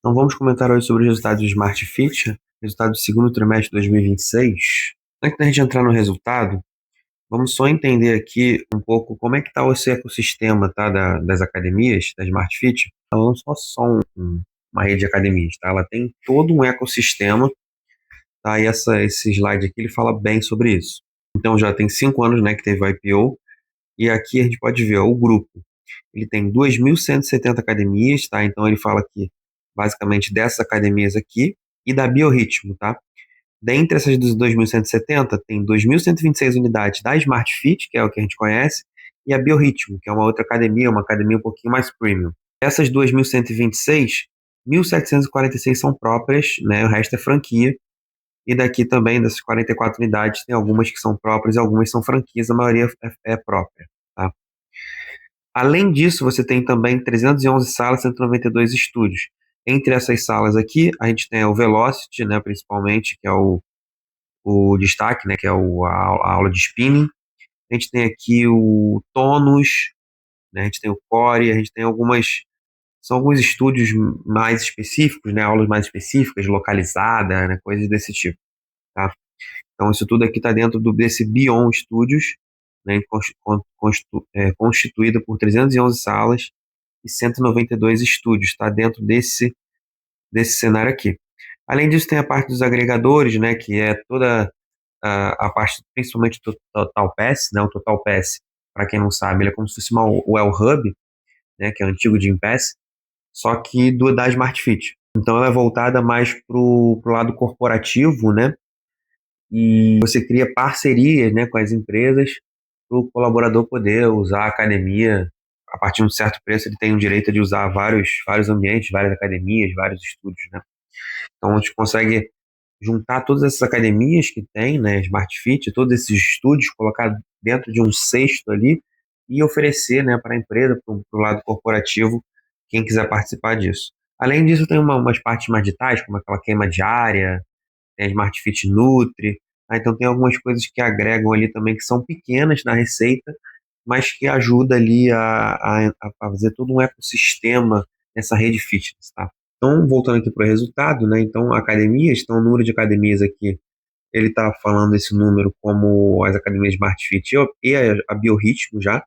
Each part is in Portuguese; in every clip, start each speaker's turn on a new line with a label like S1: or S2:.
S1: Então vamos comentar hoje sobre os resultados do Smart Fit, resultado do segundo trimestre de 2026. Antes da gente entrar no resultado, vamos só entender aqui um pouco como é que está esse ecossistema, tá, das academias, da Smart Fit. Ela não é uma rede de academias, tá? Ela tem todo um ecossistema, tá? E esse slide aqui ele fala bem sobre isso. Então já tem 5 anos, né, que teve o IPO, e aqui a gente pode ver ó, o grupo. Ele tem 2.170 academias, tá? Então ele fala aqui, basicamente, dessas academias aqui e da Biorritmo, tá? Dentre essas dos 2.170, tem 2.126 unidades da Smart Fit, que é o que a gente conhece, e a Biorritmo, que é uma outra academia, uma academia um pouquinho mais premium. Essas 2.126, 1.746 são próprias, né? O resto é franquia. E daqui também, dessas 44 unidades, tem algumas que são próprias e algumas são franquias, a maioria é própria, tá? Além disso, você tem também 311 salas, 192 estúdios. Entre essas salas aqui, a gente tem o Velocity, né, principalmente, que é o destaque, né, que é a aula de spinning. A gente tem aqui o Tonus, né, a gente tem o Core, a gente tem são alguns estúdios mais específicos, né, aulas mais específicas, localizadas, né, coisas desse tipo, tá? Então, isso tudo aqui está dentro desse Bion Studios, né, constituído por 311 salas e 192 estúdios, está dentro desse cenário aqui. Além disso, tem a parte dos agregadores, né, que é toda a parte, principalmente do Total Pass, né, o Total Pass, para quem não sabe, ele é como se fosse o El Hub, né, que é o antigo Gym Pass, só que da Smart Fit. Então, ela é voltada mais para o lado corporativo, né, e você cria parcerias, né, com as empresas para o colaborador poder usar a academia. A partir de um certo preço, ele tem o direito de usar vários ambientes, várias academias, vários estúdios, né? Então, a gente consegue juntar todas essas academias que tem, né, Smart Fit, todos esses estúdios, colocar dentro de um cesto ali e oferecer, né, para a empresa, para o lado corporativo, quem quiser participar disso. Além disso, tem umas partes mais digitais, como aquela queima diária, tem a Smart Fit Nutri, tá? Então tem algumas coisas que agregam ali também que são pequenas na receita, mas que ajuda ali a fazer todo um ecossistema nessa rede fitness, tá? Então, voltando aqui para o resultado, né? Então, academias, então o número de academias aqui, ele está falando esse número como as academias Smart Fit e a Biorritmo já.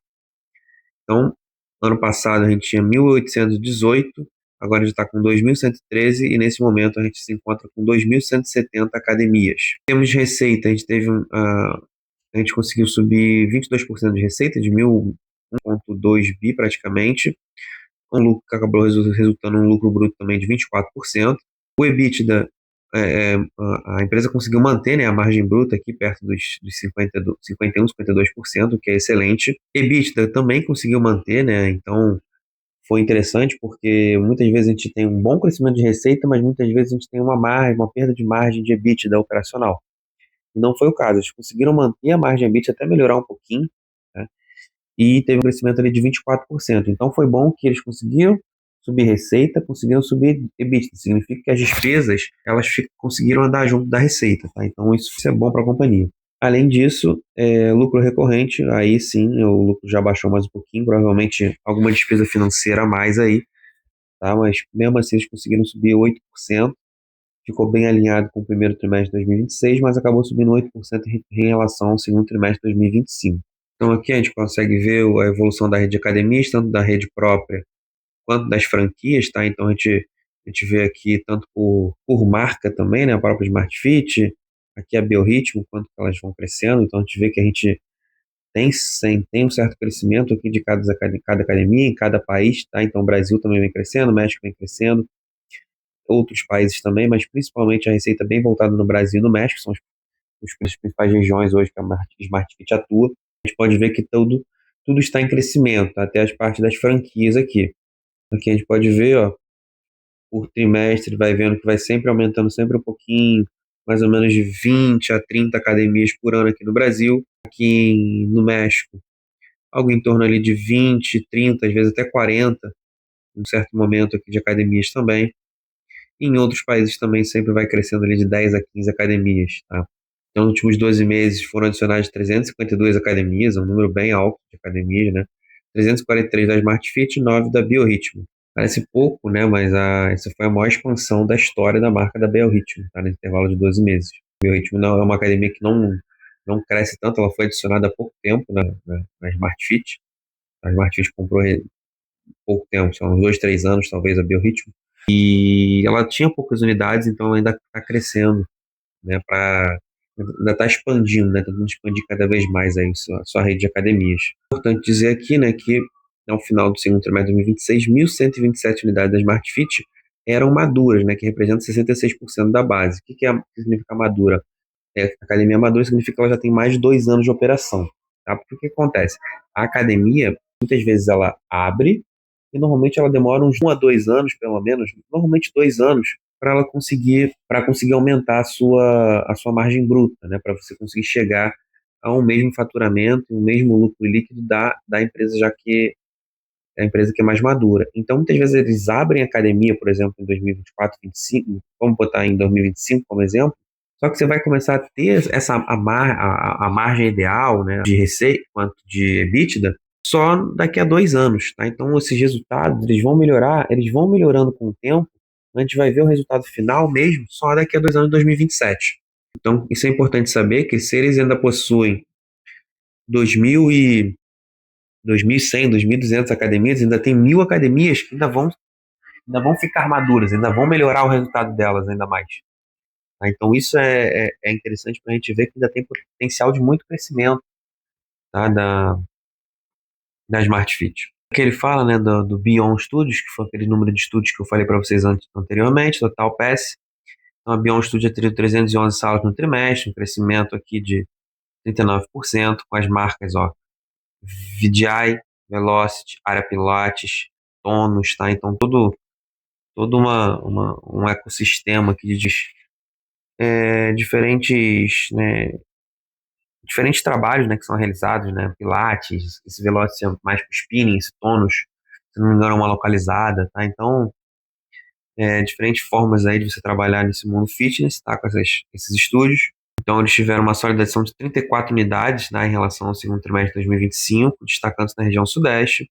S1: Então, ano passado a gente tinha 1.818, agora a gente está com 2.113 e nesse momento a gente se encontra com 2.170 academias. Em termos de receita, a gente conseguiu subir 22% de receita, de 1.2 bi praticamente, um lucro que acabou resultando um lucro bruto também de 24%. O EBITDA, a empresa conseguiu manter, né, a margem bruta aqui perto dos 51, 52%, que é excelente. EBITDA também conseguiu manter, né, então foi interessante porque muitas vezes a gente tem um bom crescimento de receita, mas muitas vezes a gente tem uma perda de margem de EBITDA operacional. E não foi o caso, eles conseguiram manter a margem EBITDA até melhorar um pouquinho, né, e teve um crescimento ali de 24%. Então foi bom que eles conseguiram subir receita, conseguiram subir EBITDA. Significa que as despesas conseguiram andar junto da receita, tá? Então isso é bom para a companhia. Além disso, lucro recorrente, aí sim o lucro já baixou mais um pouquinho, provavelmente alguma despesa financeira a mais aí, tá? Mas mesmo assim eles conseguiram subir 8%, ficou bem alinhado com o primeiro trimestre de 2026, mas acabou subindo 8% em relação ao segundo trimestre de 2025. Então aqui a gente consegue ver a evolução da rede de academias, tanto da rede própria quanto das franquias, tá? Então a gente vê aqui tanto por marca também, né? A própria Smart Fit, aqui a Biorritmo, quanto que elas vão crescendo. Então a gente vê que a gente tem um certo crescimento aqui de cada academia, em cada país, tá? Então o Brasil também vem crescendo, o México vem crescendo, outros países também, mas principalmente a receita bem voltada no Brasil e no México, são as principais regiões hoje que a Smart Fit atua. A gente pode ver que tudo está em crescimento, até as partes das franquias aqui. Aqui a gente pode ver, ó, por trimestre, vai vendo que vai sempre aumentando sempre um pouquinho, mais ou menos de 20 a 30 academias por ano aqui no Brasil. Aqui no México, algo em torno ali de 20, 30, às vezes até 40, um certo momento aqui de academias também. E em outros países também sempre vai crescendo ali de 10 a 15 academias, tá? Então, nos últimos 12 meses foram adicionadas 352 academias, um número bem alto de academias, né? 343 da Smart Fit e 9 da Biorritmo. Parece pouco, né? Mas essa foi a maior expansão da história da marca da Biorritmo, tá? No intervalo de 12 meses. A Biorritmo não é uma academia que não cresce tanto, ela foi adicionada há pouco tempo na Smart Fit. A Smart Fit comprou há pouco tempo, são uns 2, 3 anos talvez, a Biorritmo. E ela tinha poucas unidades, então ainda está crescendo, né? Ainda está expandindo, né? Tentando expandir cada vez mais aí a sua rede de academias. Importante dizer aqui, né, que ao final do segundo trimestre de 2026, 1.127 unidades da Smart Fit eram maduras, né, que representam 66% da base. O que significa madura? Academia madura significa que ela já tem mais de 2 anos de operação. Tá? Porque o que acontece? A academia, muitas vezes ela abre e normalmente ela demora uns 1 a 2 anos, pelo menos, normalmente 2 anos, para conseguir aumentar a sua margem bruta, né? Para você conseguir chegar a um mesmo faturamento, um mesmo lucro líquido da empresa, já que é a empresa que é mais madura. Então, muitas vezes eles abrem academia, por exemplo, em 2024, 2025, vamos botar em 2025 como exemplo, só que você vai começar a ter a margem ideal, né, de receita quanto de EBITDA só daqui a 2 anos, tá? Então, esses resultados, eles vão melhorar, eles vão melhorando com o tempo, a gente vai ver o resultado final mesmo só daqui a 2 anos, 2027. Então, isso é importante saber, que se eles ainda possuem 2.000 e 2.100, 2.200 academias, ainda tem 1.000 academias que ainda vão ficar maduras, ainda vão melhorar o resultado delas ainda mais. Tá? Então isso é interessante para a gente ver que ainda tem potencial de muito crescimento, tá? Da Smart Fit. O que ele fala, né, do Beyond Studios, que foi aquele número de estudos que eu falei para vocês anteriormente, Total Pass. Então a Beyond Studios teria 311 salas no trimestre, um crescimento aqui de 39%, com as marcas, ó, VDI, Velocity, Área Pilates, Tonus, tá? Então todo um ecossistema aqui de diferentes, né, diferentes trabalhos, né, que são realizados, né, Pilates, esse Velocity é mais para spinning, esse Tonus, se não me engano, é uma localizada, tá? Então, diferentes formas aí de você trabalhar nesse mundo fitness, tá? Com esses estúdios. Então, eles tiveram uma solidação de 34 unidades, né, em relação ao segundo trimestre de 2025, destacando-se na região sudeste.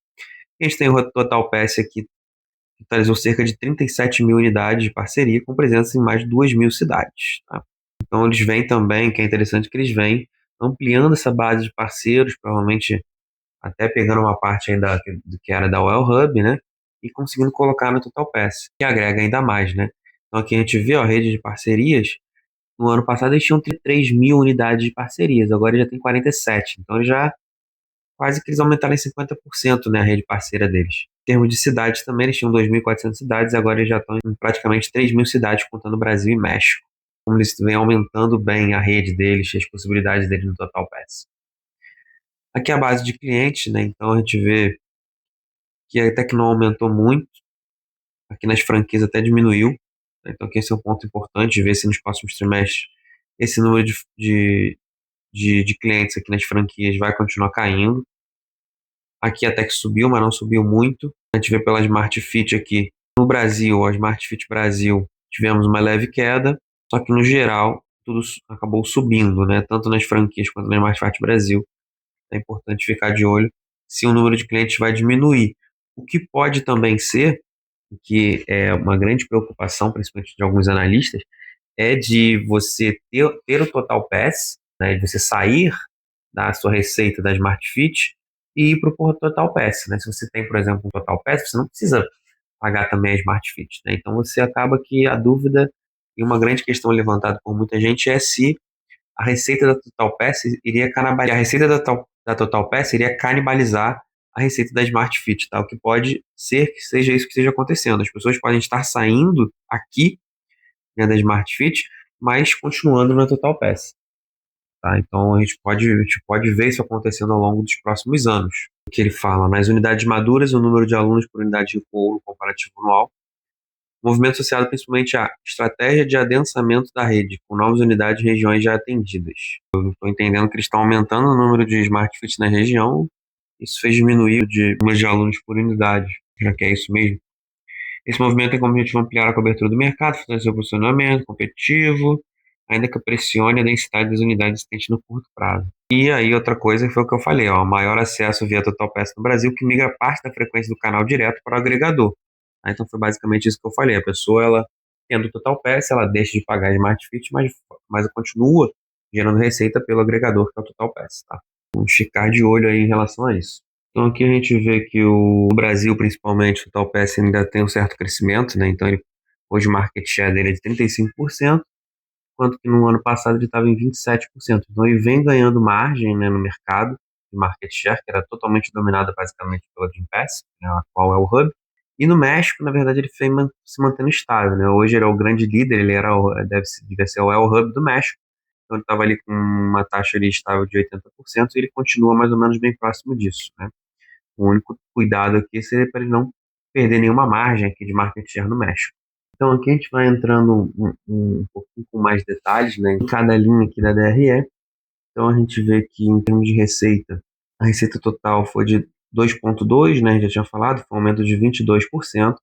S1: E a gente tem o Total Pass aqui, que totalizou cerca de 37 mil unidades de parceria, com presença em mais de 2.000 cidades. Tá? Então, eles vêm também, que é interessante que eles vêm ampliando essa base de parceiros, provavelmente até pegando uma parte ainda do que era da Well Hub, né? E conseguindo colocar no Total Pass, que agrega ainda mais, né? Então, aqui a gente vê ó, a rede de parcerias. No ano passado, eles tinham 3 mil unidades de parcerias, agora já tem 47. Então, já quase que eles aumentaram em 50%, né, a rede parceira deles. Em termos de cidades também, eles tinham 2.400 cidades, agora eles já estão em praticamente 3.000 cidades, contando Brasil e México. Como eles vêm aumentando bem a rede deles, as possibilidades deles no Total Pass. Aqui é a base de clientes, né, então a gente vê que até que não aumentou muito, aqui nas franquias até diminuiu, né, então aqui esse é um ponto importante, ver se nos próximos trimestres esse número de clientes aqui nas franquias vai continuar caindo. Aqui até que subiu, mas não subiu muito. A gente vê pela Smart Fit aqui. No Brasil, a Smart Fit Brasil, tivemos uma leve queda, só que no geral tudo acabou subindo, né? Tanto nas franquias quanto na Smart Fit Brasil. É importante ficar de olho se o número de clientes vai diminuir. O que pode também ser, que é uma grande preocupação, principalmente de alguns analistas, é de você ter o Total Pass, né? De você sair da sua receita da Smart Fit e ir para o Total Pass, né? Se você tem, por exemplo, um Total Pass, você não precisa pagar também a Smart Fit, né? Então você acaba que a dúvida e uma grande questão levantada por muita gente é se a receita da Total Pass iria canibalizar, a receita da Total Pass iria canibalizar a receita da Smart Fit, tá? O que pode ser que seja isso que esteja acontecendo. As pessoas podem estar saindo aqui, né, da Smart Fit, mas continuando na Total Pass. Tá? Então a gente pode ver isso acontecendo ao longo dos próximos anos. O que ele fala, nas unidades maduras, o número de alunos por unidade de couro comparativo anual, movimento associado principalmente à estratégia de adensamento da rede, com novas unidades e regiões já atendidas. Eu estou entendendo que eles estão aumentando o número de Smart Fit na região, isso fez diminuir o número de alunos por unidade, já que é isso mesmo. Esse movimento tem como objetivo ampliar a cobertura do mercado, fortalecer o posicionamento competitivo, ainda que pressione a densidade das unidades existentes no curto prazo. E aí outra coisa foi o que eu falei, ó, maior acesso via Total Pass no Brasil, que migra parte da frequência do canal direto para o agregador. Tá? Então foi basicamente isso que eu falei. A pessoa, ela tendo o Total Pass, ela deixa de pagar a Smart Fit, mas continua gerando receita pelo agregador que é o Total Pass, tá? Vamos ficar de olho aí em relação a isso. Então aqui a gente vê que o Brasil, principalmente, o Total Pass ainda tem um certo crescimento, né? Então hoje o market share dele é de 35%, enquanto que no ano passado ele estava em 27%. Então ele vem ganhando margem, né, no mercado de market share, que era totalmente dominada basicamente pela Gympass, né, a qual é o hub. E no México, na verdade, ele foi se mantendo estável, né? Hoje ele é o grande líder, ele era devia ser o hub do México. Então ele estava ali com uma taxa ali estável de 80% e ele continua mais ou menos bem próximo disso, né? O único cuidado aqui seria para ele não perder nenhuma margem aqui de market share no México. Então aqui a gente vai entrando um pouquinho com mais detalhes, né, em cada linha aqui da DRE. Então a gente vê que em termos de receita, a receita total foi de 2,2, né, já tinha falado, foi um aumento de 22%.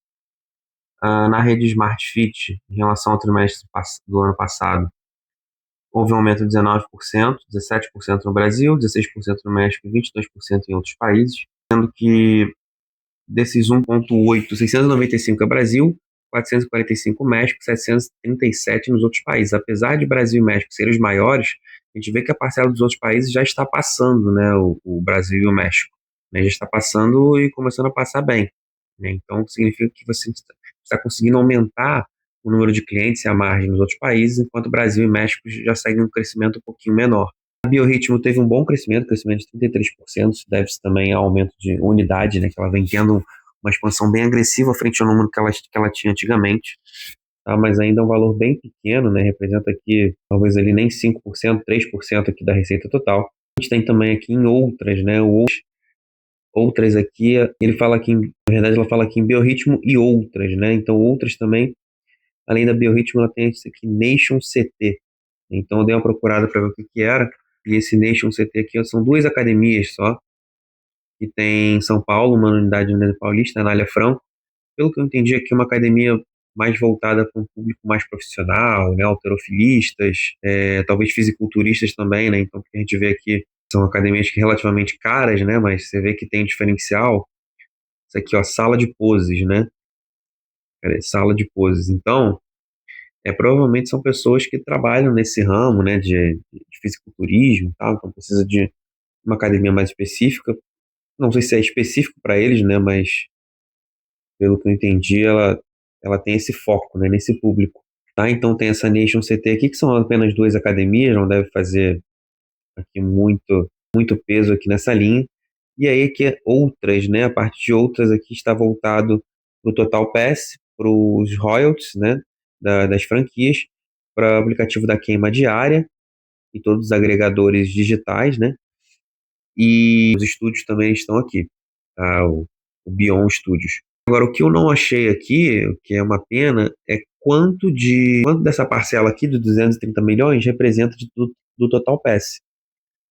S1: Na rede Smart Fit, em relação ao trimestre do ano passado, houve um aumento de 19%, 17% no Brasil, 16% no México e 22% em outros países, sendo que desses 1,8, 695 é Brasil, 445 México, 737 nos outros países. Apesar de Brasil e México serem os maiores, a gente vê que a parcela dos outros países já está passando, né, o Brasil e o México. Né, já está passando e começando a passar bem. Né, então, significa que você está conseguindo aumentar o número de clientes e a margem nos outros países, enquanto Brasil e México já seguem um crescimento um pouquinho menor. A Biorritmo teve um bom crescimento de 33%, isso deve-se também ao aumento de unidade, né, que ela vem tendo uma expansão bem agressiva frente ao número que ela tinha antigamente, tá? Mas ainda é um valor bem pequeno, né, representa aqui talvez ali nem 5%, 3% aqui da receita total. A gente tem também aqui em outras, né, outras aqui, ele fala aqui, na verdade ela fala aqui em Biorritmo e outras, né, então outras também, além da Biorritmo, ela tem esse aqui, Nation CT. Então eu dei uma procurada para ver o que que era, e esse Nation CT aqui são duas academias só, que tem em São Paulo, uma unidade na Unidade Paulista, na Anália Franco. Pelo que eu entendi aqui, é uma academia mais voltada para um público mais profissional, né, halterofilistas, talvez fisiculturistas também, né, então a gente vê aqui, são academias que relativamente caras, né, mas você vê que tem diferencial. Isso aqui, ó, sala de poses, né, sala de poses. Então, provavelmente são pessoas que trabalham nesse ramo, né, de fisiculturismo e tal, então precisa de uma academia mais específica. Não sei se é específico para eles, né, mas pelo que eu entendi, ela tem esse foco, né, nesse público. Tá? Então tem essa Nation CT aqui, que são apenas duas academias, não deve fazer aqui muito peso aqui nessa linha. E aí aqui outras, né, a parte de outras aqui está voltado para o Total Pass, para os royalties, né, das franquias, para o aplicativo da queima diária e todos os agregadores digitais, né, e os estúdios também estão aqui, tá? O Bion Studios. Agora, o que eu não achei aqui, o que é uma pena, é quanto dessa parcela aqui, de 230 milhões, representa do Total Pass.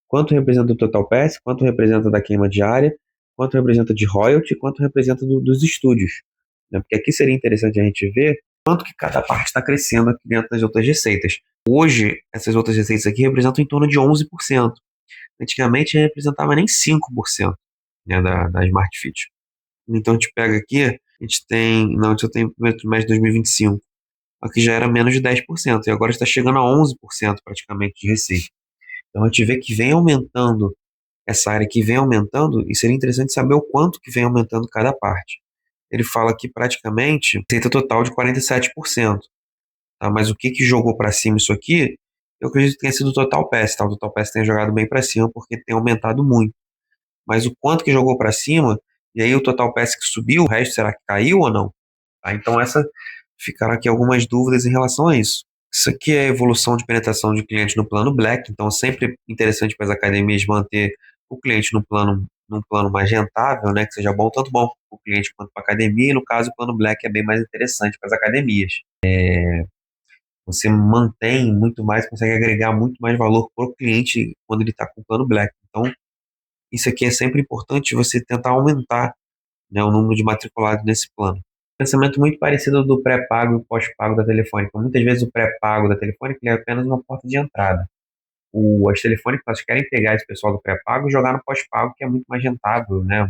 S1: Quanto representa do Total Pass, quanto representa da queima diária, quanto representa de royalty, quanto representa dos estúdios. Né? Porque aqui seria interessante a gente ver quanto que cada parte está crescendo aqui dentro das outras receitas. Hoje, essas outras receitas aqui representam em torno de 11%. Antigamente, não representava nem 5%, né, da Smart Fit. Então a gente pega aqui, a gente tem, não, eu tenho o primeiro trimestre de 2025, aqui já era menos de 10%, e agora está chegando a 11% praticamente de receita. Então a gente vê que vem aumentando, essa área que vem aumentando, e seria interessante saber o quanto que vem aumentando cada parte. Ele fala aqui praticamente receita total de 47%, tá? Mas o que que jogou para cima isso aqui, eu acredito que tenha sido o Total Pass, tá? O Total Pass tem jogado bem para cima porque tem aumentado muito. Mas o quanto que jogou para cima, e aí o Total Pass que subiu, o resto será que caiu ou não? Tá? Então ficaram aqui algumas dúvidas em relação a isso. Isso aqui é a evolução de penetração de clientes no plano Black, então é sempre interessante para as academias manter o cliente num plano mais rentável, né, que seja bom, tanto bom para o cliente quanto para a academia, e no caso o plano Black é bem mais interessante para as academias. Você mantém muito mais, consegue agregar muito mais valor para o cliente quando ele está com o plano Black. Então, isso aqui é sempre importante você tentar aumentar, né, o número de matriculados nesse plano. Pensamento muito parecido do pré-pago e pós-pago da Telefônica. Muitas vezes o pré-pago da Telefônica é apenas uma porta de entrada. As telefônicas elas querem pegar esse pessoal do pré-pago e jogar no pós-pago, que é muito mais rentável, né?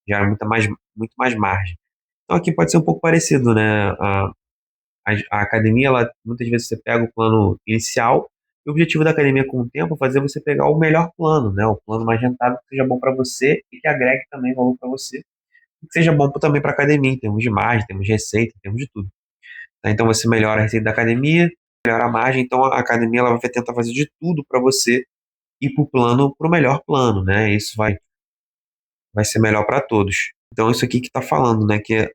S1: Gera muito mais margem. Então aqui pode ser um pouco parecido, né? A academia, ela, muitas vezes você pega o plano inicial, e o objetivo da academia com o tempo é fazer você pegar o melhor plano, né? O plano mais rentável que seja bom para você e que agregue também valor para você, e que seja bom também para a academia, em termos de margem, em termos de receita, em termos de tudo. Tá? Então você melhora a receita da academia, melhora a margem, então a academia ela vai tentar fazer de tudo para você ir para o plano, para o melhor plano, né? Isso vai ser melhor para todos. Então isso aqui que está falando, né? Que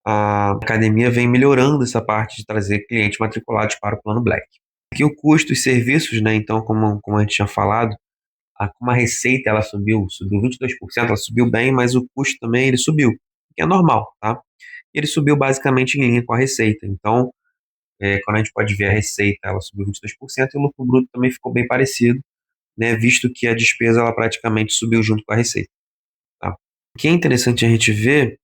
S1: a academia vem melhorando essa parte de trazer clientes matriculados para o plano Black. Aqui o custo e serviços, né? Então, como a gente tinha falado, como a receita ela subiu 22%, ela subiu bem, mas o custo também ele subiu, que é normal, tá? Ele subiu basicamente em linha com a receita. Então, quando a gente pode ver a receita, ela subiu 22% e o lucro bruto também ficou bem parecido, né? Visto que a despesa ela praticamente subiu junto com a receita, tá? O que é interessante a gente ver,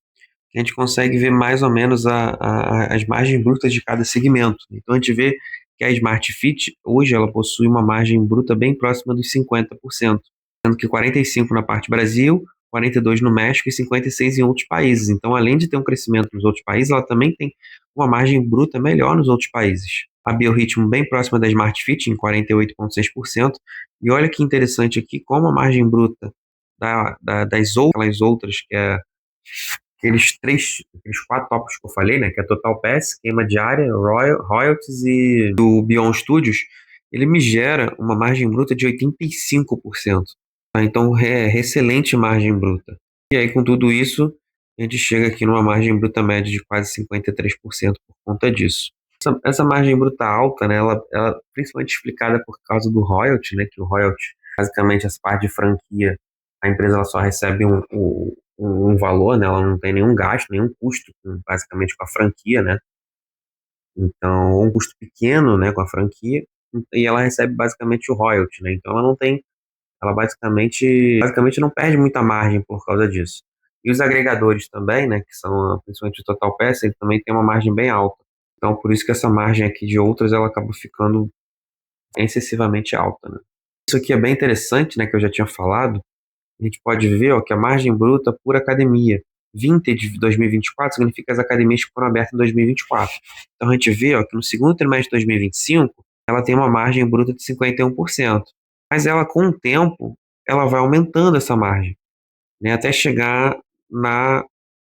S1: a gente consegue ver mais ou menos as margens brutas de cada segmento. Então a gente vê que a Smart Fit, hoje, ela possui uma margem bruta bem próxima dos 50%, sendo que 45% na parte Brasil, 42% no México e 56% em outros países. Então, além de ter um crescimento nos outros países, ela também tem uma margem bruta melhor nos outros países. A Biorritmo bem próxima da Smart Fit, em 48,6%. E olha que interessante aqui, como a margem bruta das outras, que é aqueles quatro tópicos que eu falei, né, que é Total Pass, queima diária, royalties e do Beyond Studios, ele me gera uma margem bruta de 85%. Tá? Então, é excelente margem bruta. E aí, com tudo isso, a gente chega aqui numa margem bruta média de quase 53% por conta disso. Essa margem bruta alta, né, ela principalmente explicada por causa do royalty, né, que o royalty, basicamente, essa parte de franquia, a empresa ela só recebe um valor, né, ela não tem nenhum gasto, nenhum custo, basicamente, com a franquia, né, então, um custo pequeno, né, com a franquia, e ela recebe basicamente o royalty, né, então ela não tem, ela basicamente não perde muita margem por causa disso. E os agregadores também, né, que são principalmente o Total Pass, ele também tem uma margem bem alta. Então, por isso que essa margem aqui de outras, ela acaba ficando excessivamente alta, né. Isso aqui é bem interessante, né, que eu já tinha falado, a gente pode ver, ó, que a margem bruta por academia vintage de 2024 significa que as academias que foram abertas em 2024. Então a gente vê, ó, que no segundo trimestre de 2025 ela tem uma margem bruta de 51%. Mas ela, com o tempo, ela vai aumentando essa margem, né, até chegar na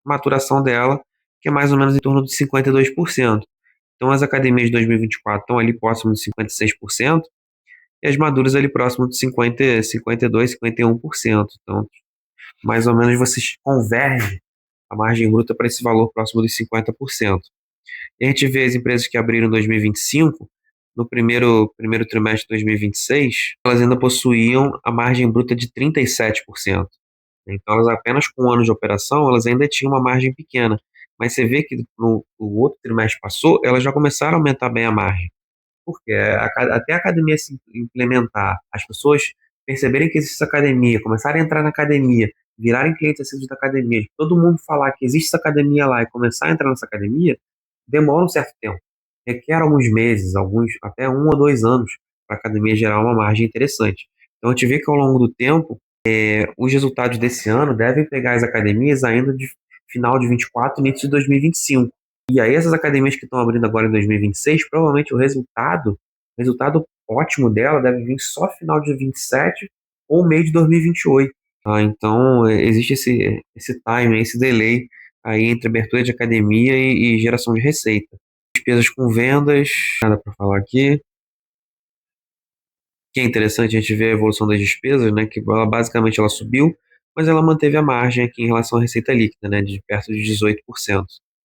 S1: maturação dela, que é mais ou menos em torno de 52%. Então as academias de 2024 estão ali próximo de 56% e as maduras ali próximo de 50, 52, 51%. Então, mais ou menos você converge a margem bruta para esse valor próximo dos 50%. E a gente vê as empresas que abriram em 2025, no primeiro trimestre de 2026, elas ainda possuíam a margem bruta de 37%. Então, elas apenas com um ano de operação, elas ainda tinham uma margem pequena. Mas você vê que no o outro trimestre passou, elas já começaram a aumentar bem a margem. Porque até a academia se implementar, as pessoas perceberem que existe essa academia, começarem a entrar na academia, virarem clientes assíduos da academia, todo mundo falar que existe essa academia lá e começar a entrar nessa academia, demora um certo tempo. Requer alguns meses, alguns até 1 ou 2 anos, para a academia gerar uma margem interessante. Então a gente vê que ao longo do tempo, os resultados desse ano devem pegar as academias ainda de final de 24 e início de 2025. E aí essas academias que estão abrindo agora em 2026, provavelmente o resultado ótimo dela deve vir só final de 27 ou meio de 2028. Tá? Então existe esse time, esse delay aí entre abertura de academia e geração de receita. Despesas com vendas, nada para falar aqui. Que é interessante a gente ver a evolução das despesas, né, que ela basicamente ela subiu, mas ela manteve a margem aqui em relação à receita líquida, né, de perto de 18%.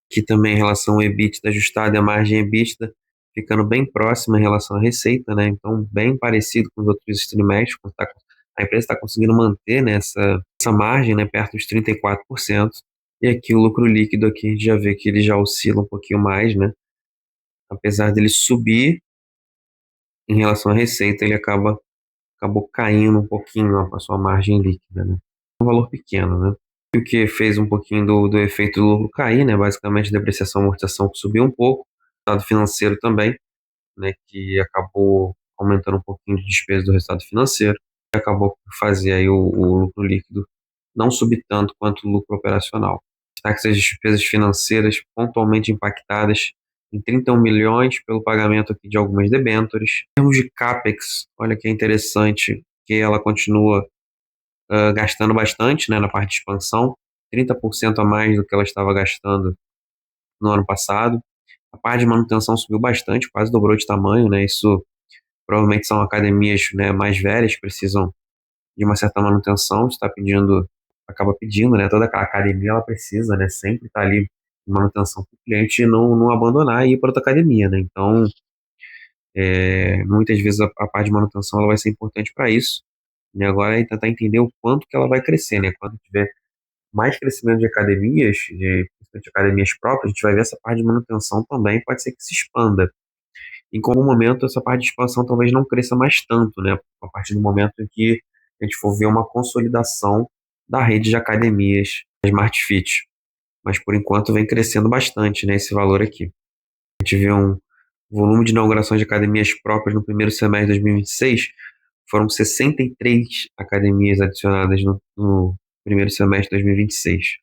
S1: Que também em relação ao EBITDA ajustado e a margem EBITDA ficando bem próxima em relação à receita, né, então bem parecido com os outros trimestres, a empresa está conseguindo manter, né, essa margem, né, perto dos 34%. E aqui o lucro líquido aqui a gente já vê que ele já oscila um pouquinho mais, né, apesar dele subir em relação à receita, ele acabou caindo um pouquinho a sua margem líquida, né? Um valor pequeno, né? E o que fez um pouquinho do efeito do lucro cair, né? Basicamente, depreciação e amortização que subiu um pouco, resultado financeiro também, né? Que acabou aumentando um pouquinho de despesa do resultado financeiro, e acabou por fazer aí o lucro líquido não subir tanto quanto o lucro operacional. taxas e despesas financeiras pontualmente impactadas em 31 milhões pelo pagamento aqui de algumas debêntures. Em termos de CAPEX, olha que é interessante que ela continua gastando bastante, né, na parte de expansão, 30% a mais do que ela estava gastando no ano passado. A parte de manutenção subiu bastante, quase dobrou de tamanho, né? Isso provavelmente são academias, né, mais velhas que precisam de uma certa manutenção, está pedindo, acaba pedindo, né? Toda aquela academia ela precisa, né? Sempre estar ali em manutenção para o cliente não abandonar e ir para outra academia, né? Então, muitas vezes a parte de manutenção ela vai ser importante para isso. E agora é tentar entender o quanto que ela vai crescer, né? Quando tiver mais crescimento de academias, principalmente academias próprias, a gente vai ver essa parte de manutenção também pode ser que se expanda. Em algum momento essa parte de expansão talvez não cresça mais tanto, né? A partir do momento em que a gente for ver uma consolidação da rede de academias Smart Fit. Mas por enquanto vem crescendo bastante, né, esse valor aqui. A gente vê um volume de inaugurações de academias próprias no primeiro semestre de 2026, foram 63 academias adicionadas no primeiro semestre de 2026.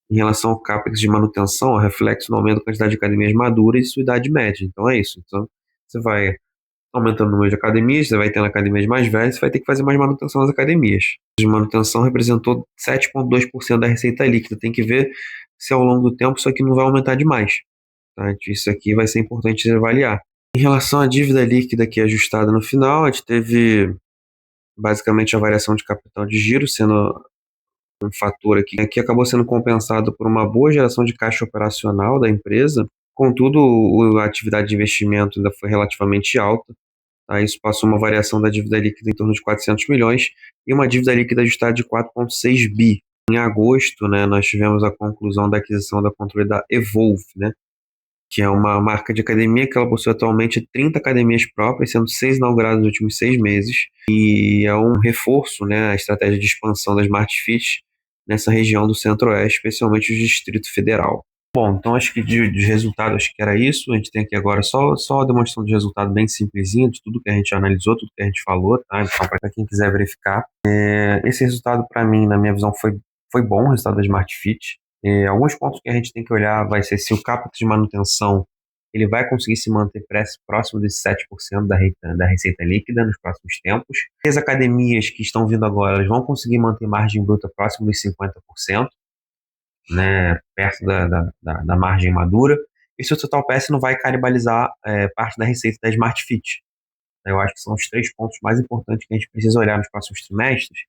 S1: Em relação ao CAPEX de manutenção, é reflexo no aumento da quantidade de academias maduras e sua idade média. Então é isso. Então você vai aumentando o número de academias, você vai tendo academias mais velhas, você vai ter que fazer mais manutenção nas academias. De manutenção representou 7,2% da receita líquida. Tem que ver se ao longo do tempo isso aqui não vai aumentar demais. Tá? Isso aqui vai ser importante avaliar. Em relação à dívida líquida que é ajustada no final, a gente teve basicamente a variação de capital de giro sendo um fator aqui que acabou sendo compensado por uma boa geração de caixa operacional da empresa. Contudo, a atividade de investimento ainda foi relativamente alta. Tá? Isso passou uma variação da dívida líquida em torno de 400 milhões e uma dívida líquida ajustada de 4,6 bi. Em agosto, né, nós tivemos a conclusão da aquisição da controle da Evolve, né, que é uma marca de academia que ela possui atualmente 30 academias próprias, sendo 6 inauguradas nos últimos 6 meses, e é um reforço, né, à estratégia de expansão da Smart Fit nessa região do Centro-Oeste, especialmente o Distrito Federal. Bom, então acho que de resultado, acho que era isso. A gente tem aqui agora só a demonstração de resultado bem simplesinha, de tudo que a gente analisou, tudo que a gente falou, tá? Então, para quem quiser verificar, esse resultado, para mim, na minha visão, foi bom, o resultado da Smart Fit. Alguns pontos que a gente tem que olhar vai ser se o CAPEX de manutenção ele vai conseguir se manter próximo de 7% da receita líquida nos próximos tempos. E as academias que estão vindo agora, elas vão conseguir manter margem bruta próximo dos 50%, né, perto da margem madura. E se o Total Pass não vai canibalizar parte da receita da Smart Fit. Eu acho que são os 3 pontos mais importantes que a gente precisa olhar nos próximos trimestres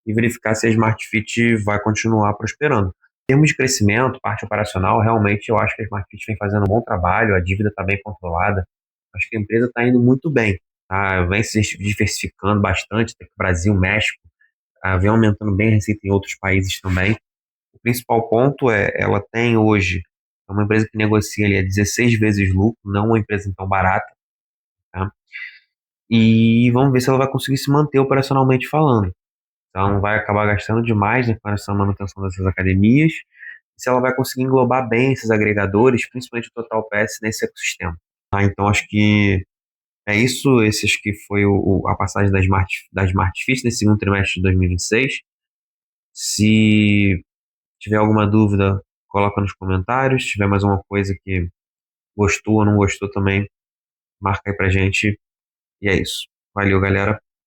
S1: e verificar se a Smart Fit vai continuar prosperando. Em termos de crescimento, parte operacional, realmente eu acho que a Smart Fit vem fazendo um bom trabalho, a dívida está bem controlada, acho que a empresa está indo muito bem, tá? Vem se diversificando bastante, tem Brasil, México, vem aumentando bem a receita em outros países também. O principal ponto ela tem hoje, é uma empresa que negocia ali a 16 vezes lucro, não uma empresa tão barata, tá? E vamos ver se ela vai conseguir se manter operacionalmente falando. Então, vai acabar gastando demais, né, com essa manutenção dessas academias, se ela vai conseguir englobar bem esses agregadores, principalmente o Total Pass nesse ecossistema. Tá? Então, acho que é isso. Esse acho que foi a passagem da Smart Fit nesse segundo trimestre de 2026. Se tiver alguma dúvida, coloca nos comentários. Se tiver mais uma coisa que gostou ou não gostou também, marca aí pra gente. E é isso. Valeu, galera.